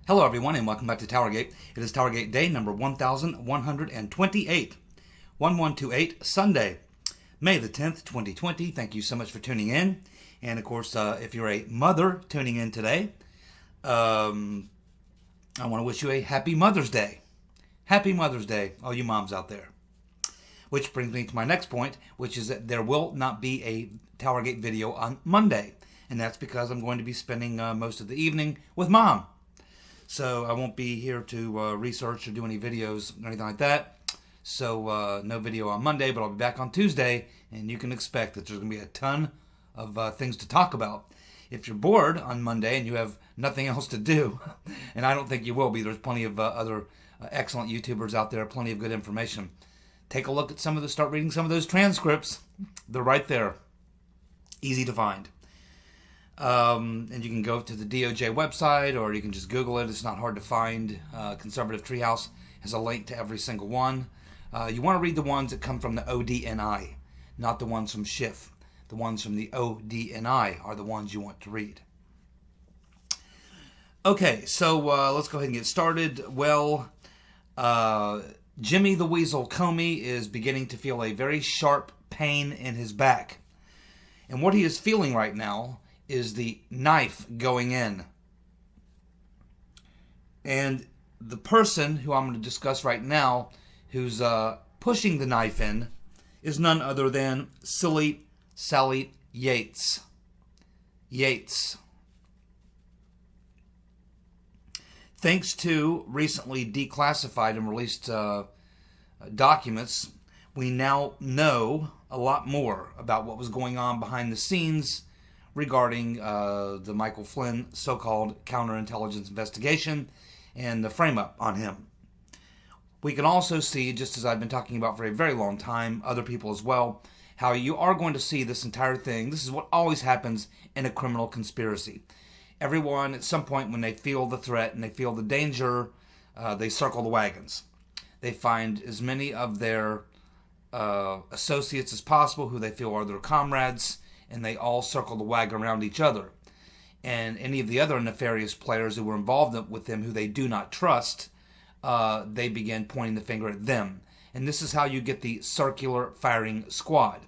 Hello everyone and welcome back to TowerGate. It is TowerGate day number 1128, 1128, Sunday, May the 10th, 2020. Thank you so much for tuning in. And of course, if you're a mother tuning in today, I want to wish you a happy Mother's Day. Happy Mother's Day, all you moms out there. Which brings me to my next point, which is that there will not be a TowerGate video on Monday. And that's because I'm going to be spending most of the evening with Mom. So I won't be here to research or do any videos or anything like that. So no video on Monday, but I'll be back on Tuesday, and you can expect that there's going to be a ton of things to talk about. If you're bored on Monday and you have nothing else to do, and I don't think you will be, there's plenty of other excellent YouTubers out there, plenty of good information. Take a look at start reading some of those transcripts. They're right there. Easy to find. And you can go to the DOJ website, or you can just Google it. It's not hard to find. Conservative Treehouse has a link to every single one. You want to read the ones that come from the ODNI, not the ones from Schiff. The ones from the ODNI are the ones you want to read. Okay, so let's go ahead and get started. Well, Jimmy the Weasel Comey is beginning to feel a very sharp pain in his back. And what he is feeling right now is the knife going in. And the person who I'm going to discuss right now who's pushing the knife in is none other than Silly Sally Yates. Yates. Thanks to recently declassified and released documents, we now know a lot more about what was going on behind the scenes regarding the Michael Flynn so-called counterintelligence investigation and the frame-up on him. We can also see, just as I've been talking about for a very long time, other people as well, how you are going to see this entire thing. This is what always happens in a criminal conspiracy. Everyone, at some point when they feel the threat and they feel the danger, they circle the wagons. They find as many of their associates as possible who they feel are their comrades, and they all circle the wagon around each other. And any of the other nefarious players who were involved with them who they do not trust, they begin pointing the finger at them. And this is how you get the circular firing squad.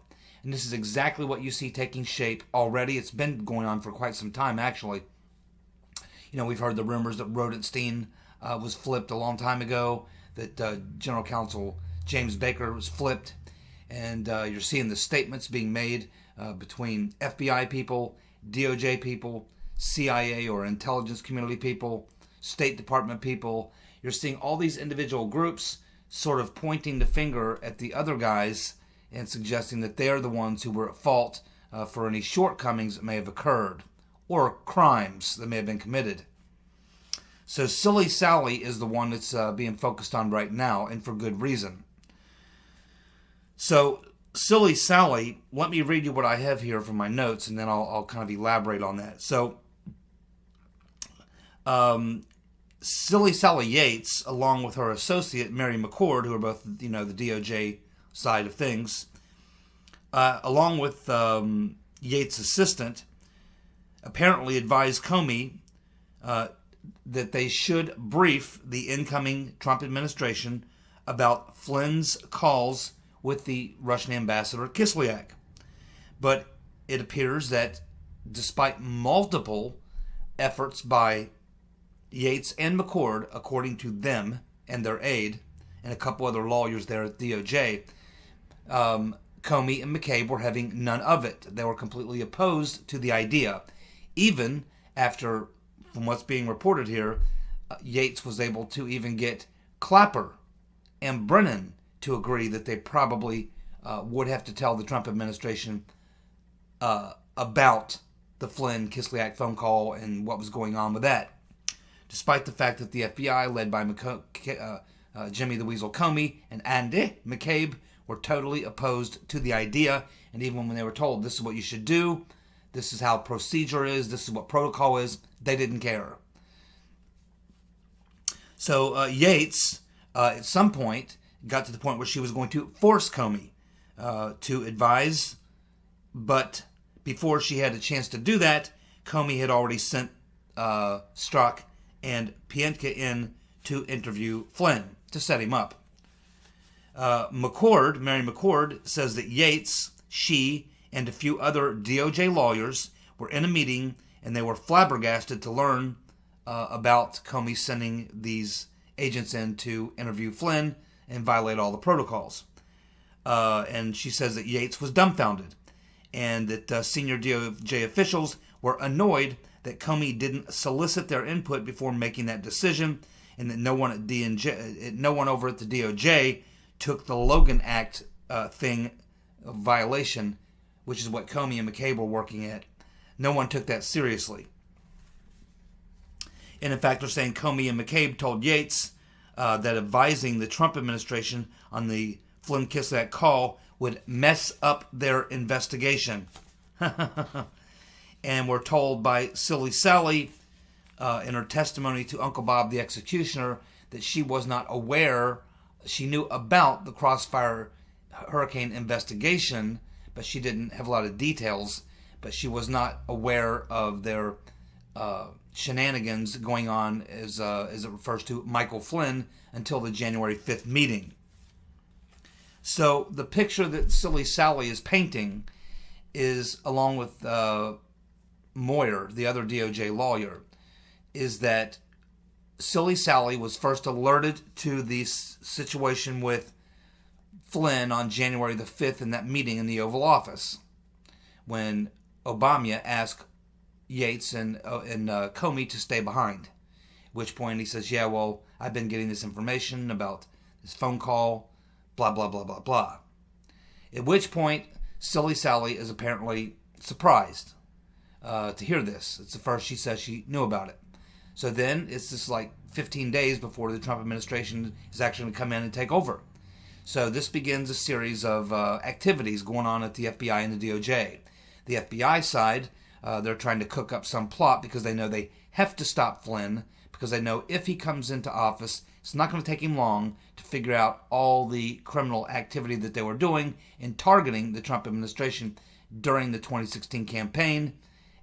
And this is exactly what you see taking shape already. It's been going on for quite some time, actually. You know, we've heard the rumors that Rodenstein was flipped a long time ago, that General Counsel James Baker was flipped, and you're seeing the statements being made between FBI people, DOJ people, CIA or intelligence community people, State Department people. You're seeing all these individual groups sort of pointing the finger at the other guys and suggesting that they're the ones who were at fault for any shortcomings that may have occurred or crimes that may have been committed. So Silly Sally is the one that's being focused on right now, and for good reason. So Silly Sally, let me read you what I have here from my notes, and then I'll kind of elaborate on that. So, Silly Sally Yates, along with her associate Mary McCord, who are both, the DOJ side of things, along with Yates' assistant, apparently advised Comey that they should brief the incoming Trump administration about Flynn's calls with the Russian ambassador Kislyak. But it appears that despite multiple efforts by Yates and McCord, according to them and their aide, and a couple other lawyers there at DOJ, Comey and McCabe were having none of it. They were completely opposed to the idea. Even after, from what's being reported here, Yates was able to even get Clapper and Brennan to agree that they probably would have to tell the Trump administration about the Flynn-Kislyak phone call and what was going on with that. Despite the fact that the FBI, led by Jimmy the Weasel Comey and Andy McCabe, were totally opposed to the idea. And even when they were told, this is what you should do, this is how procedure is, this is what protocol is, they didn't care. So Yates, at some point, got to the point where she was going to force Comey to advise, but before she had a chance to do that, Comey had already struck and Pientka in to interview Flynn to set him up. Mary McCord, says that Yates, she, and a few other DOJ lawyers were in a meeting and they were flabbergasted to learn about Comey sending these agents in to interview Flynn and violate all the protocols. And she says that Yates was dumbfounded and that senior DOJ officials were annoyed that Comey didn't solicit their input before making that decision, and that no one over at the DOJ took the Logan Act thing violation, which is what Comey and McCabe were working at. No one took that seriously. And in fact, they're saying Comey and McCabe told Yates that advising the Trump administration on the Flynn-Kislyak call would mess up their investigation. And we're told by Silly Sally in her testimony to Uncle Bob the Executioner that she was not aware. She knew about the Crossfire Hurricane investigation, but she didn't have a lot of details. But she was not aware of their shenanigans going on, as it refers to Michael Flynn, until the January 5th meeting. So the picture that Silly Sally is painting is, along with Moyer, the other DOJ lawyer, is that Silly Sally was first alerted to the situation with Flynn on January the 5th in that meeting in the Oval Office, when Obama asked Yates and Comey to stay behind. At which point he says, yeah, well, I've been getting this information about this phone call, blah, blah, blah, blah, blah. At which point, Silly Sally is apparently surprised to hear this. It's the first she says she knew about it. So then it's just like 15 days before the Trump administration is actually going to come in and take over. So this begins a series of activities going on at the FBI and the DOJ. The FBI side, they're trying to cook up some plot because they know they have to stop Flynn, because they know if he comes into office, it's not going to take him long to figure out all the criminal activity that they were doing in targeting the Trump administration during the 2016 campaign.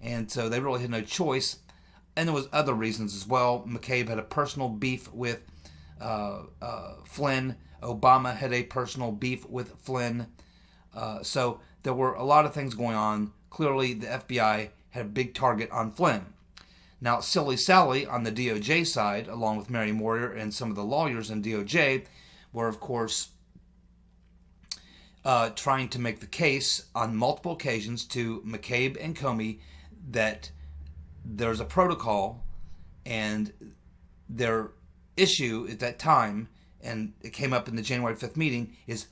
And so they really had no choice. And there was other reasons as well. McCabe had a personal beef with Flynn. Obama had a personal beef with Flynn. So there were a lot of things going on. Clearly, the FBI had a big target on Flynn. Now, Silly Sally on the DOJ side, along with Mary Moyer and some of the lawyers in DOJ, were, of course, trying to make the case on multiple occasions to McCabe and Comey that there's a protocol, and their issue at that time, and it came up in the January 5th meeting, is,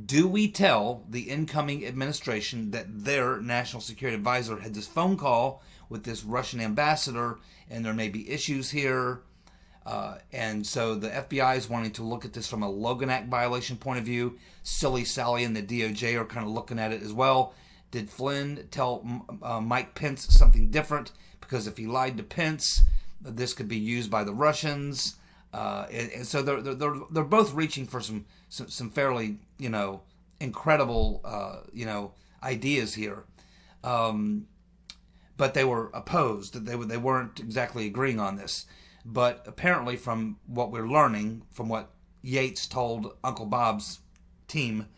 do we tell the incoming administration that their national security advisor had this phone call with this Russian ambassador, and there may be issues here? And so the FBI is wanting to look at this from a Logan Act violation point of view. Silly Sally and the DOJ are kind of looking at it as well. Did Flynn tell Mike Pence something different? Because if he lied to Pence, this could be used by the Russians. And so they're both reaching for some fairly, incredible, ideas here. But they were opposed. They weren't exactly agreeing on this. But apparently, from what we're learning, from what Yates told Uncle Bob's team,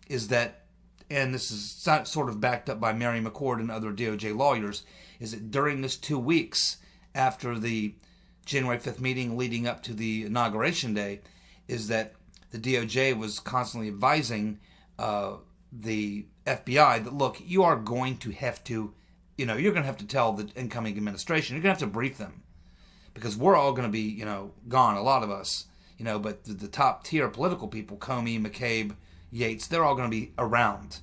is that, and this is sort of backed up by Mary McCord and other DOJ lawyers, is that during this 2 weeks after the January 5th meeting leading up to the inauguration day, is that the DOJ was constantly advising the FBI that, look, you are going to have to, you're going to have to tell the incoming administration, you're going to have to brief them, because we're all going to be, gone, a lot of us, but the top tier political people, Comey, McCabe, Yates, they're all going to be around.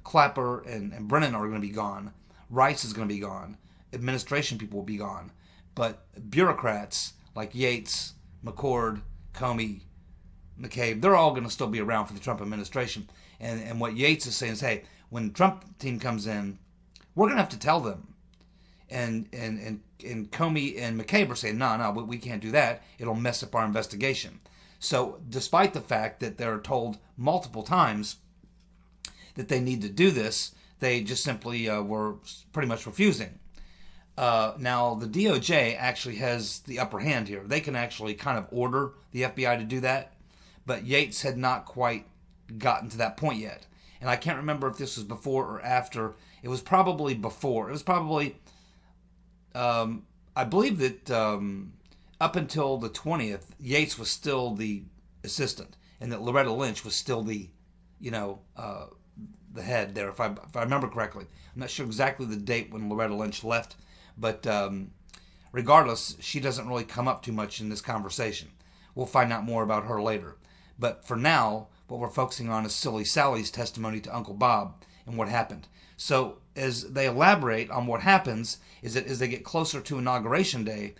Clapper and Brennan are going to be gone. Rice is going to be gone. Administration people will be gone. But bureaucrats like Yates, McCord, Comey, McCabe, they're all going to still be around for the Trump administration. And what Yates is saying is, hey, when the Trump team comes in, we're going to have to tell them. And Comey and McCabe are saying, no, we can't do that. It'll mess up our investigation. So despite the fact that they're told multiple times that they need to do this, they just simply were pretty much refusing. Now, the DOJ actually has the upper hand here. They can actually kind of order the FBI to do that, but Yates had not quite gotten to that point yet. And I can't remember if this was before or after. It was probably before. It was probably, I believe that up until the 20th, Yates was still the assistant, and that Loretta Lynch was still the, the head there, if I remember correctly. I'm not sure exactly the date when Loretta Lynch left, but regardless, she doesn't really come up too much in this conversation. We'll find out more about her later. But for now, what we're focusing on is Silly Sally's testimony to Uncle Bob and what happened. So as they elaborate on what happens, is that as they get closer to Inauguration Day,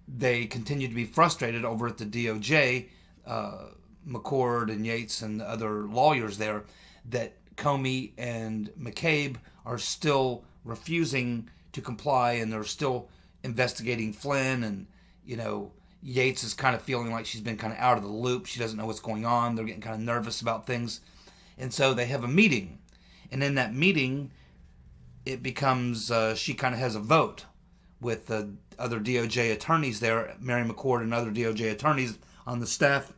they continue to be frustrated over at the DOJ, McCord and Yates and the other lawyers there, that Comey and McCabe are still refusing to comply, and they're still investigating Flynn, and Yates is kind of feeling like she's been kind of out of the loop. She doesn't know what's going on. They're getting kind of nervous about things. And so they have a meeting. And in that meeting, it becomes, she kind of has a vote with the other DOJ attorneys there, Mary McCord and other DOJ attorneys on the staff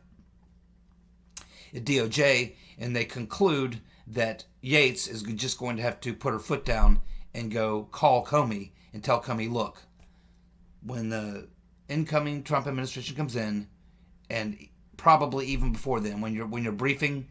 at DOJ, and they conclude that Yates is just going to have to put her foot down and go call Comey and tell Comey, look, when the incoming Trump administration comes in, and probably even before then, when you're briefing,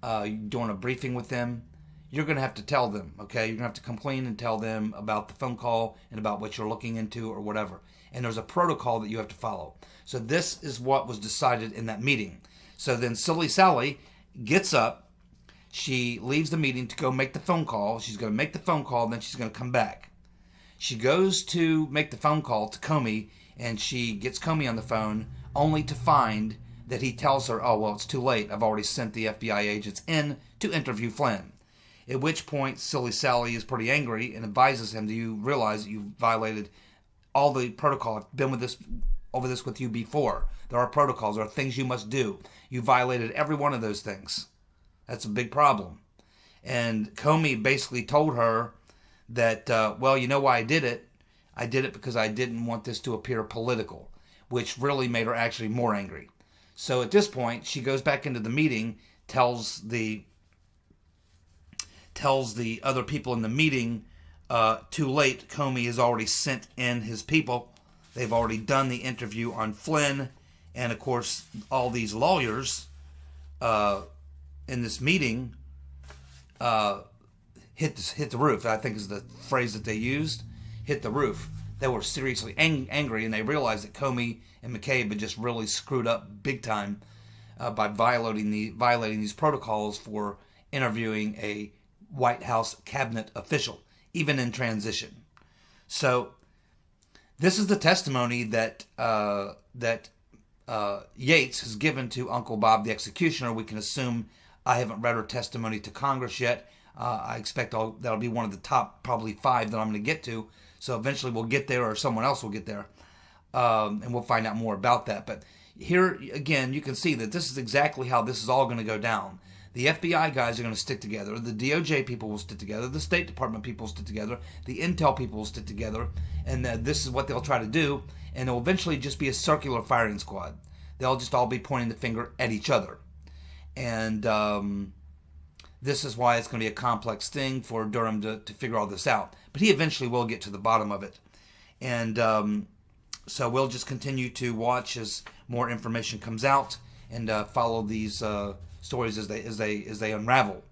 doing a briefing with them, you're going to have to tell them, okay? You're going to have to come clean and tell them about the phone call and about what you're looking into or whatever. And there's a protocol that you have to follow. So this is what was decided in that meeting. So then Silly Sally gets up. She leaves the meeting to go make the phone call. She's going to make the phone call, then she's going to come back. She goes to make the phone call to Comey, and she gets Comey on the phone, only to find that he tells her, oh, well, it's too late. I've already sent the FBI agents in to interview Flynn. At which point, Silly Sally is pretty angry and advises him, do you realize that you violated all the protocol? I've been over this with you before. There are protocols. There are things you must do. You violated every one of those things. That's a big problem. And Comey basically told her that, well, you know why I did it? I did it because I didn't want this to appear political, which really made her actually more angry. So at this point, she goes back into the meeting, tells the other people in the meeting, too late, Comey has already sent in his people. They've already done the interview on Flynn. And of course, all these lawyers in this meeting hit the roof, I think is the phrase that they used, hit the roof. They were seriously angry, and they realized that Comey and McCabe had just really screwed up big time by violating these protocols for interviewing a White House cabinet official, even in transition. So this is the testimony that Yates has given to Uncle Bob the executioner. We can assume, I haven't read her testimony to Congress yet. I expect that'll be one of the top probably 5 that I'm going to get to. So eventually we'll get there, or someone else will get there, and we'll find out more about that. But here again, you can see that this is exactly how this is all going to go down. The FBI guys are going to stick together. The DOJ people will stick together. The State Department people will stick together. The Intel people will stick together. And this is what they'll try to do. And it'll eventually just be a circular firing squad. They'll just all be pointing the finger at each other. And this is why it's going to be a complex thing for Durham to figure all this out. But he eventually will get to the bottom of it. And so we'll just continue to watch as more information comes out and follow these stories as they unravel,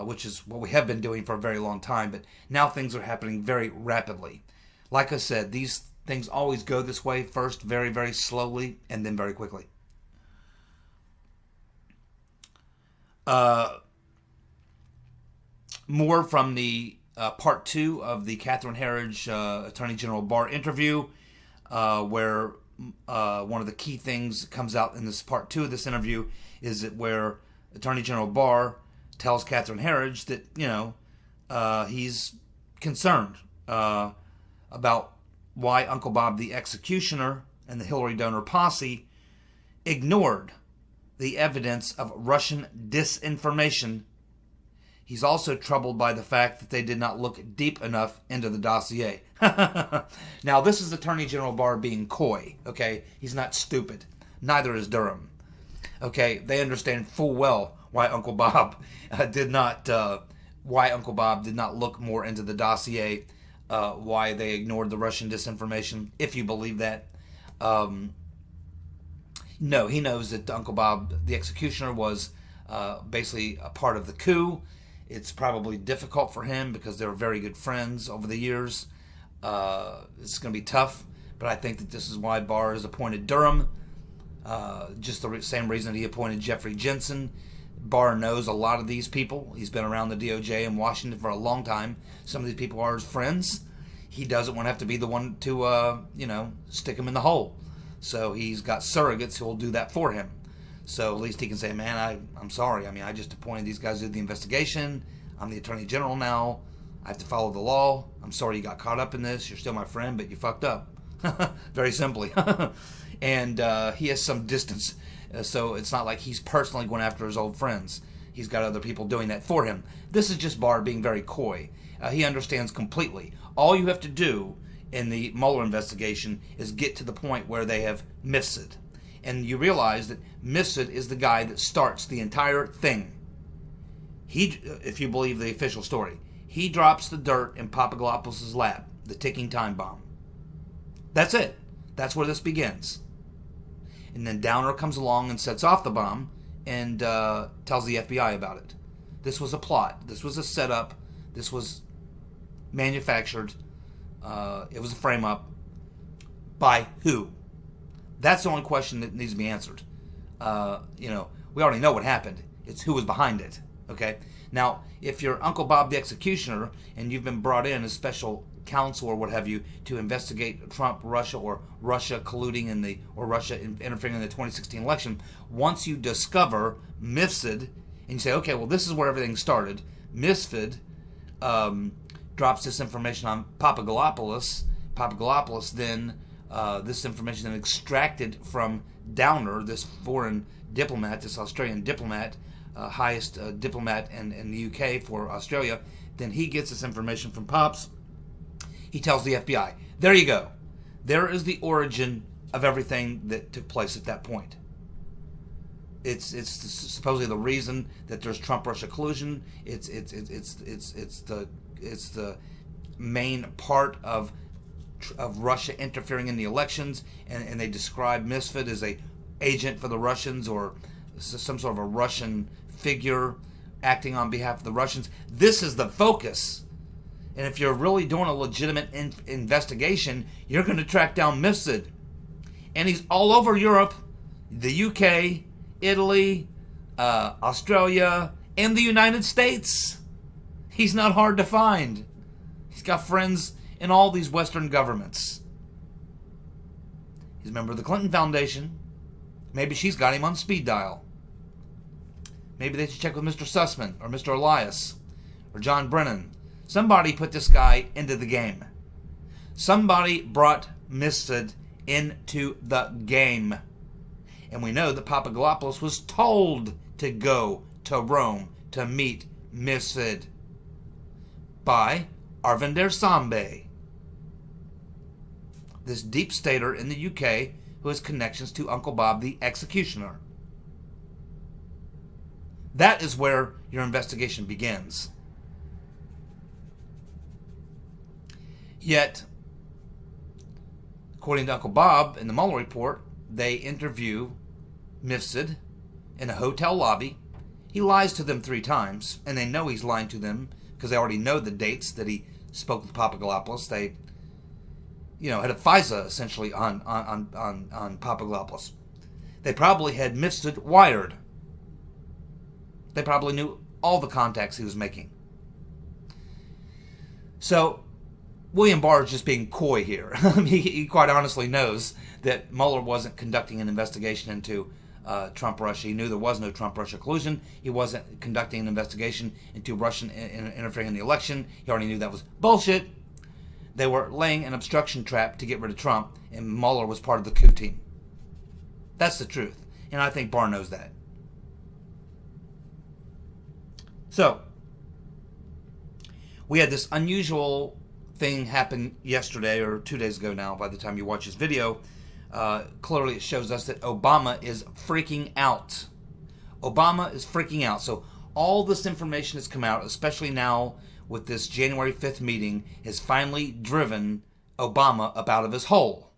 which is what we have been doing for a very long time. But now things are happening very rapidly. Like I said, these things always go this way first, very, very slowly, and then very quickly. More from the part 2 of the Catherine Herridge Attorney General Barr interview, where one of the key things that comes out in this part 2 of this interview is that where Attorney General Barr tells Catherine Herridge that, he's concerned about why Uncle Bob the executioner and the Hillary donor posse ignored the evidence of Russian disinformation. He's also troubled by the fact that they did not look deep enough into the dossier. Now, this is Attorney General Barr being coy, okay? He's not stupid. Neither is Durham. Okay, they understand full well why Uncle Bob did not look more into the dossier, why they ignored the Russian disinformation, if you believe that. No, he knows that Uncle Bob, the executioner, was basically a part of the coup. It's probably difficult for him because they were very good friends over the years. It's going to be tough, but I think that this is why Barr has appointed Durham. Just the same reason he appointed Jeffrey Jensen. Barr knows a lot of these people. He's been around the DOJ in Washington for a long time. Some of these people are his friends. He doesn't want to have to be the one to, stick him in the hole. So he's got surrogates who will do that for him. So at least he can say, man, I'm sorry. I mean, I just appointed these guys to do the investigation. I'm the Attorney General now. I have to follow the law. I'm sorry you got caught up in this. You're still my friend, but you fucked up. Very simply. And he has some distance. So it's not like he's personally going after his old friends. He's got other people doing that for him. This is just Barr being very coy. He understands completely. All you have to do in the Mueller investigation is get to the point where they have Mifsud. And you realize that Mifsud is the guy that starts the entire thing. He, if you believe the official story, he drops the dirt in Papadopoulos' lap, the ticking time bomb. That's it. That's where this begins. And then Downer comes along and sets off the bomb and tells the FBI about it. This was a plot. This was a setup. This was manufactured. It was a frame-up. By who? That's the only question that needs to be answered. We already know what happened. It's who was behind it. Okay? Now, if you're Uncle Bob the Executioner and you've been brought in as special counsel or what have you to investigate Trump, Russia, or Russia colluding or Russia interfering in the 2016 election, once you discover Mifsud and you say, okay, well, this is where everything started. Mifsud drops this information on Papadopoulos. Papadopoulos then, this information then extracted from Downer, this foreign diplomat, this Australian diplomat, highest diplomat in the UK for Australia. Then he gets this information from Pops. He tells the FBI, there you go. There is the origin of everything that took place at that point. It's supposedly the reason that there's Trump-Russia collusion. It's the main part of Russia interfering in the elections, and they describe Mifsud as a agent for the Russians or some sort of a Russian figure acting on behalf of the Russians. This is the focus. And if you're really doing a legitimate investigation, you're going to track down Mifsud. And he's all over Europe, the UK, Italy, Australia, and the United States. He's not hard to find. He's got friends in all these Western governments. He's a member of the Clinton Foundation. Maybe she's got him on speed dial. Maybe they should check with Mr. Sussman or Mr. Elias or John Brennan. Somebody put this guy into the game. Somebody brought Mifsud into the game. And we know that Papadopoulos was told to go to Rome to meet Mifsud by Arvinder Sambe, this deep stater in the UK who has connections to Uncle Bob the Executioner. That is where your investigation begins. Yet, according to Uncle Bob in the Mueller report, they interview Mifsud in a hotel lobby. He lies to them 3 times, and they know he's lying to them because they already know the dates that he spoke with Papadopoulos. They, had a FISA essentially on Papadopoulos. They probably had Mifsud wired. They probably knew all the contacts he was making. So William Barr is just being coy here. He quite honestly knows that Mueller wasn't conducting an investigation into Trump-Russia. He knew there was no Trump-Russia collusion. He wasn't conducting an investigation into Russian interfering in the election. He already knew that was bullshit. They were laying an obstruction trap to get rid of Trump, and Mueller was part of the coup team. That's the truth, and I think Barr knows that. So, We had this unusual thing happen yesterday, or 2 days ago now, by the time you watch this video. Clearly it shows us that Obama is freaking out. Obama is freaking out. So all this information has come out, especially now with this January 5th meeting, has finally driven Obama up out of his hole.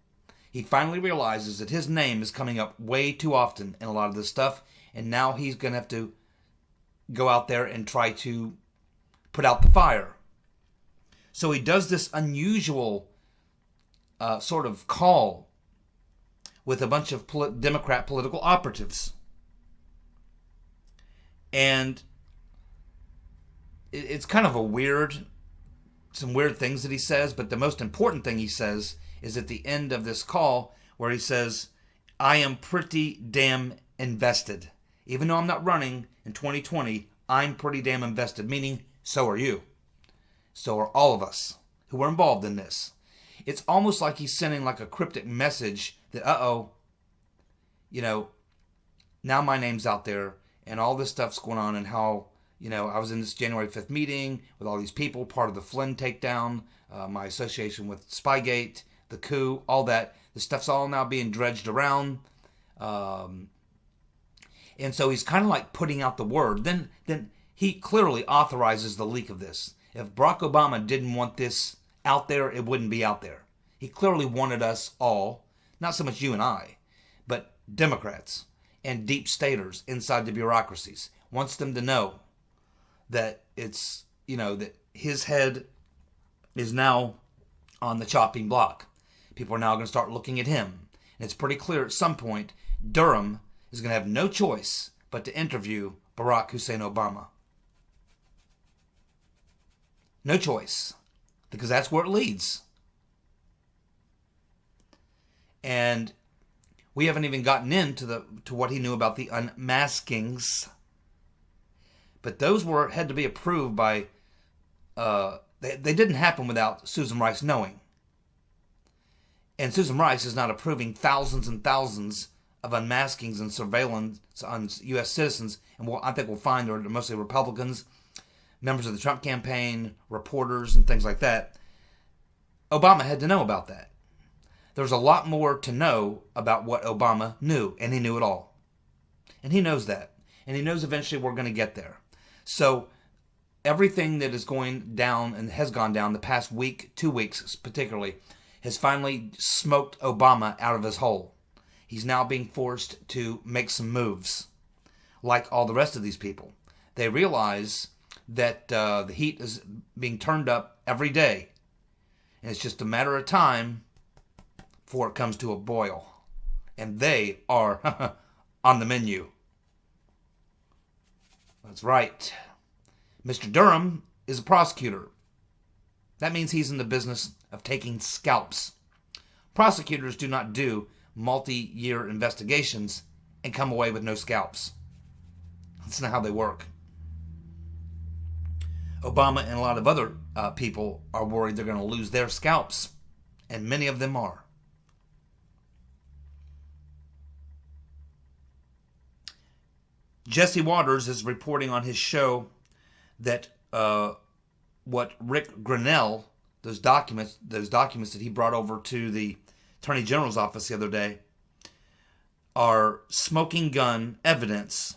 He finally realizes that his name is coming up way too often in a lot of this stuff, and now he's going to have to go out there and try to put out the fire. So he does this unusual sort of call with a bunch of Democrat political operatives. And it's kind of some weird things that he says, but the most important thing he says is at the end of this call, where he says, I am pretty damn invested. Even though I'm not running in 2020, I'm pretty damn invested, meaning so are you. So are all of us who are involved in this. It's almost like he's sending like a cryptic message that, now my name's out there and all this stuff's going on, and how, I was in this January 5th meeting with all these people, part of the Flynn takedown, my association with Spygate, the coup, all that. The stuff's all now being dredged around. And so he's kind of like putting out the word. Then he clearly authorizes the leak of this. If Barack Obama didn't want this out there, it wouldn't be out there. He clearly wanted us all, not so much you and I, but Democrats and deep staters inside the bureaucracies, wants them to know that it's, that his head is now on the chopping block. People are now going to start looking at him. And it's pretty clear at some point, Durham is going to have no choice but to interview Barack Hussein Obama. No choice. Because that's where it leads. And we haven't even gotten into to what he knew about the unmaskings. But those had to be approved by, they didn't happen without Susan Rice knowing. And Susan Rice is not approving thousands and thousands of unmaskings and surveillance on U.S. citizens. And I think we'll find they're mostly Republicans, members of the Trump campaign, reporters, and things like that. Obama had to know about that. There's a lot more to know about what Obama knew, and he knew it all. And he knows that. And he knows eventually we're going to get there. So everything that is going down and has gone down the past week, 2 weeks particularly, has finally smoked Obama out of his hole. He's now being forced to make some moves, like all the rest of these people. They realize that the heat is being turned up every day, and it's just a matter of time before it comes to a boil. And they are on the menu. That's right. Mr. Durham is a prosecutor. That means he's in the business of taking scalps. Prosecutors do not do multi-year investigations and come away with no scalps. That's not how they work. Obama and a lot of other people are worried they're going to lose their scalps, and many of them are. Jesse Waters is reporting on his show that what Rick Grinnell, those documents that he brought over to the Attorney General's office the other day, are smoking gun evidence,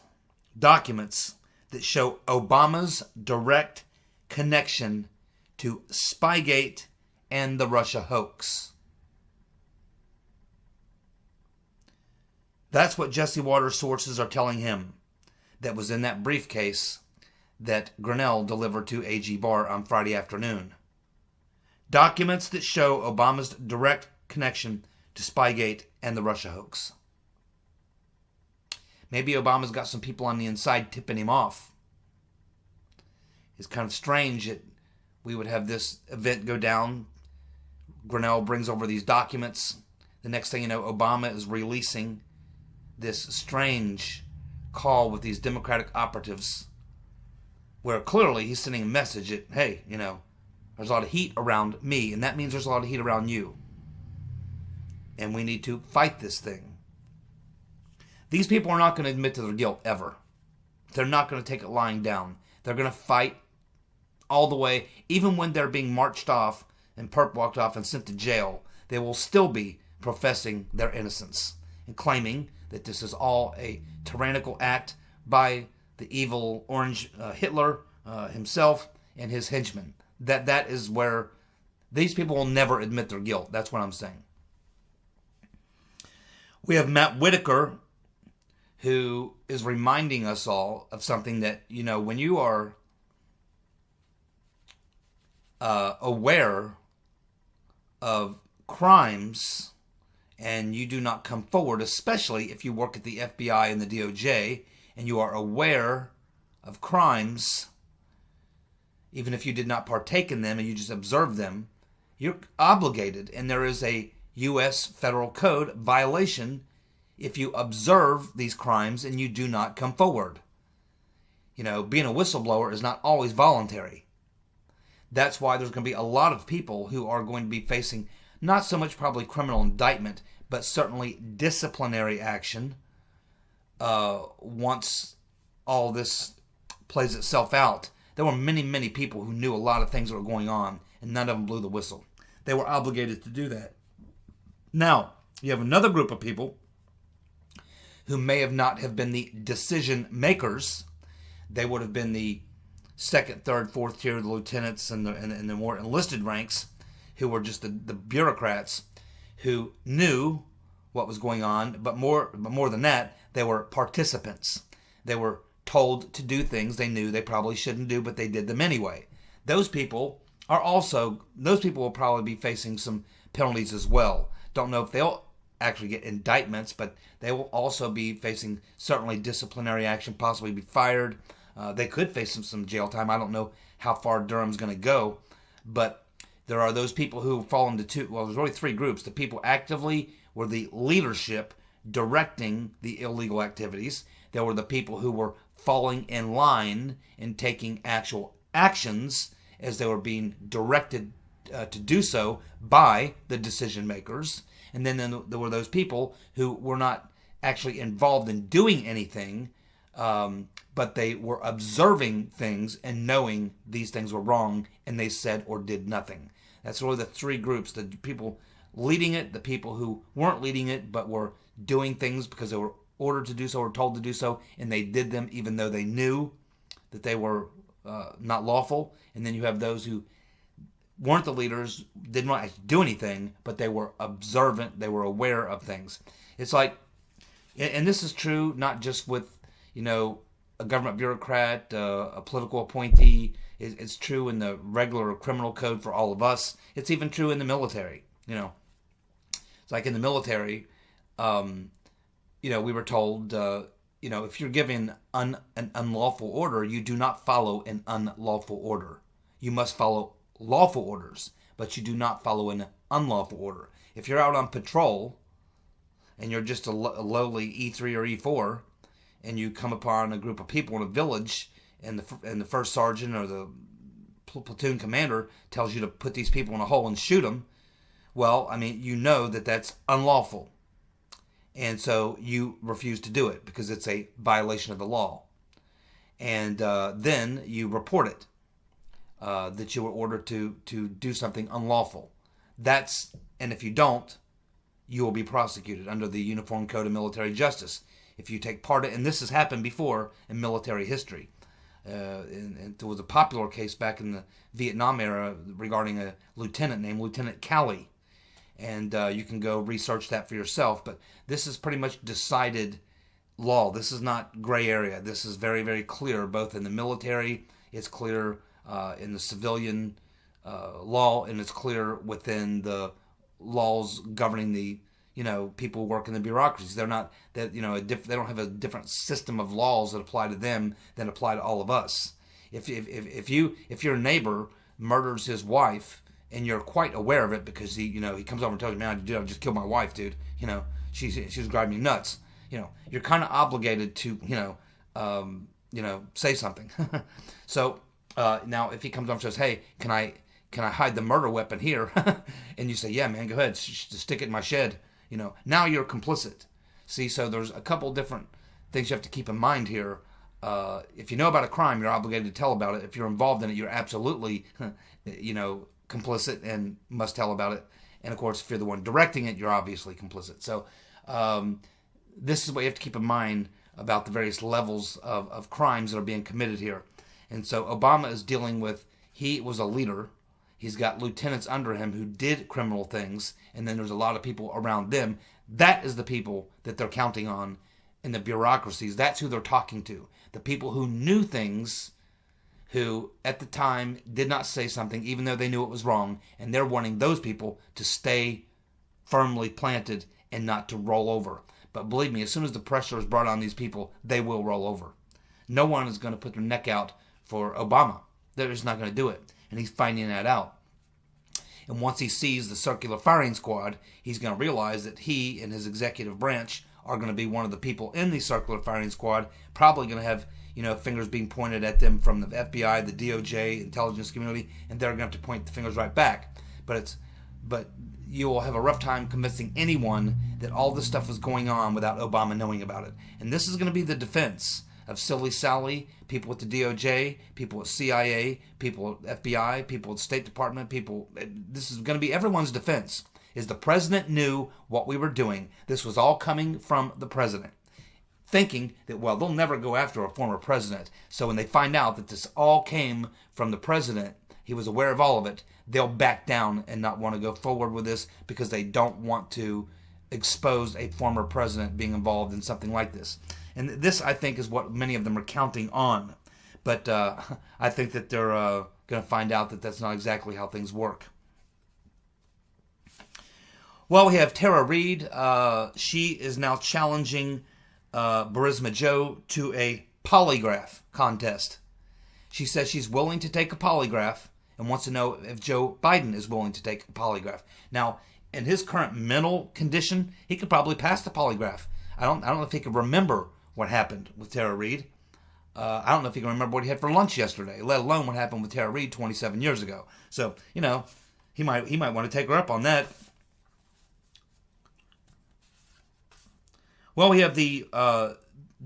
documents that show Obama's direct connection to Spygate and the Russia hoax. That's what Jesse Waters' sources are telling him. That was in that briefcase that Grinnell delivered to AG Barr on Friday afternoon. Documents that show Obama's direct connection to Spygate and the Russia hoax. Maybe Obama's got some people on the inside tipping him off. It's kind of strange that we would have this event go down. Grinnell brings over these documents. The next thing you know, Obama is releasing this strange call with these Democratic operatives where clearly he's sending a message that, hey, there's a lot of heat around me, and that means there's a lot of heat around you. And we need to fight this thing. These people are not going to admit to their guilt ever. They're not going to take it lying down. They're going to fight all the way, even when they're being marched off and perp walked off and sent to jail, they will still be professing their innocence and claiming that this is all a tyrannical act by the evil orange Hitler himself and his henchmen. That is where these people will never admit their guilt. That's what I'm saying. We have Matt Whitaker, who is reminding us all of something that, when you are aware of crimes and you do not come forward, especially if you work at the FBI and the DOJ, and you are aware of crimes, even if you did not partake in them and you just observe them, you're obligated, and there is a U.S. federal code violation if you observe these crimes and you do not come forward. Being a whistleblower is not always voluntary. That's why there's going to be a lot of people who are going to be facing not so much probably criminal indictment, but certainly disciplinary action once all this plays itself out. There were many, many people who knew a lot of things that were going on, and none of them blew the whistle. They were obligated to do that. Now, you have another group of people who may have not have been the decision makers. They would have been the second, third, fourth tier, the lieutenants and the more enlisted ranks, who were just the bureaucrats who knew what was going on, but more than that, they were participants. They were told to do things they knew they probably shouldn't do, but they did them anyway. Those people will probably be facing some penalties as well. Don't know if they'll actually get indictments, but they will also be facing certainly disciplinary action, possibly be fired. They could face some jail time. I don't know how far Durham's going to go, but there are those people who fall into there's really three groups. The people actively were the leadership directing the illegal activities. There were the people who were falling in line and taking actual actions as they were being directed to do so by the decision makers. And then there were those people who were not actually involved in doing anything, but they were observing things and knowing these things were wrong, and they said or did nothing. That's really the three groups: the people leading it, the people who weren't leading it but were doing things because they were ordered to do so or told to do so, and they did them even though they knew that they were not lawful. And then you have those who weren't the leaders, didn't want to do anything, but they were observant, they were aware of things. It's like, and this is true not just with, a government bureaucrat, a political appointee. It's true in the regular criminal code for all of us. It's even true in the military. It's like in the military, we were told, if you're given an unlawful order, you do not follow an unlawful order. You must follow lawful orders, but you do not follow an unlawful order. If you're out on patrol and you're just a lowly E3 or E4, and you come upon a group of people in a village, and the first sergeant or the platoon commander tells you to put these people in a hole and shoot them, well, that's unlawful. And so you refuse to do it because it's a violation of the law. And then you report it, that you were ordered to do something unlawful. And if you don't, you will be prosecuted under the Uniform Code of Military Justice. If you take part in, and this has happened before in military history. And there was a popular case back in the Vietnam era regarding a lieutenant named Lieutenant Calley. And you can go research that for yourself. But this is pretty much decided law. This is not gray area. This is very, very clear, both in the military, it's clear in the civilian law, and it's clear within the laws governing the people who work in the bureaucracies. They're not that they don't have a different system of laws that apply to them than apply to all of us. If your neighbor murders his wife and you're quite aware of it because he comes over and tells you, man, dude, I just killed my wife, dude. She's driving me nuts. You're kind of obligated to say something. So now if he comes over and says, hey, can I hide the murder weapon here? And you say, yeah, man, go ahead, just stick it in my shed. Now you're complicit. See, so there's a couple different things you have to keep in mind here. if you know about a crime, you're obligated to tell about it. If you're involved in it, you're absolutely, complicit and must tell about it. And of course, if you're the one directing it, you're obviously complicit. So this is what you have to keep in mind about the various levels of crimes that are being committed here. And so Obama is dealing with, he was a leader. He's got lieutenants under him who did criminal things, and then there's a lot of people around them. That is the people that they're counting on in the bureaucracies. That's who they're talking to. The people who knew things, who at the time did not say something even though they knew it was wrong, and they're wanting those people to stay firmly planted and not to roll over. But believe me, as soon as the pressure is brought on these people, they will roll over. No one is going to put their neck out for Obama. They're just not going to do it. And he's finding that out. And once he sees the circular firing squad, he's going to realize that he and his executive branch are going to be one of the people in the circular firing squad, probably going to have, fingers being pointed at them from the FBI, the DOJ, intelligence community, and they're going to have to point the fingers right back. But you will have a rough time convincing anyone that all this stuff was going on without Obama knowing about it. And this is going to be the defense of Silly Sally, people at the DOJ, people at CIA, people at FBI, people at State Department, people. This is going to be everyone's defense. Is the president knew what we were doing. This was all coming from the president. Thinking that, well, they'll never go after a former president. So when they find out that this all came from the president, he was aware of all of it, they'll back down and not want to go forward with this because they don't want to expose a former president being involved in something like this. And this, I think, is what many of them are counting on. But I think that they're going to find out that that's not exactly how things work. Well, we have Tara Reid. She is now challenging Burisma Joe to a polygraph contest. She says she's willing to take a polygraph and wants to know if Joe Biden is willing to take a polygraph. Now, in his current mental condition, he could probably pass the polygraph. I don't know if he could remember what happened with Tara Reid. I don't know if he can remember what he had for lunch yesterday, let alone what happened with Tara Reid 27 years ago. So, he might want to take her up on that. Well, we have the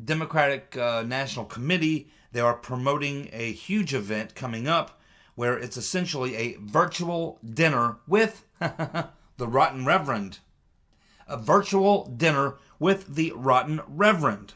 Democratic National Committee. They are promoting a huge event coming up where it's essentially a virtual dinner with the Rotten Reverend. A virtual dinner with the Rotten Reverend.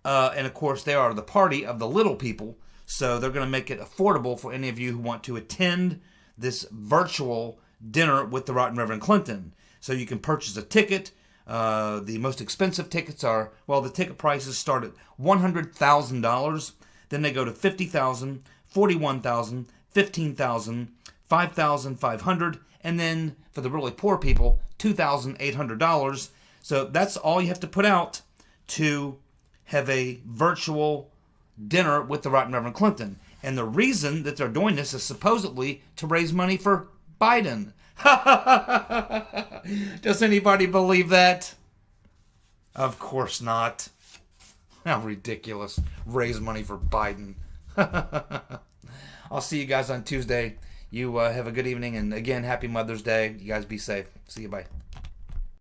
And of course, they are the party of the little people, so they're going to make it affordable for any of you who want to attend this virtual dinner with the Rotten Reverend Clinton. So you can purchase a ticket. The most expensive tickets are, the ticket prices start at $100,000. Then they go to $50,000, $41,000, $15,000, $5,500, and then for the really poor people, $2,800. So that's all you have to put out to have a virtual dinner with the Rotten Reverend Clinton. And the reason that they're doing this is supposedly to raise money for Biden. Does anybody believe that? Of course not. How ridiculous. Raise money for Biden. I'll see you guys on Tuesday. You have a good evening, and again, happy Mother's Day. You guys be safe. See you, bye.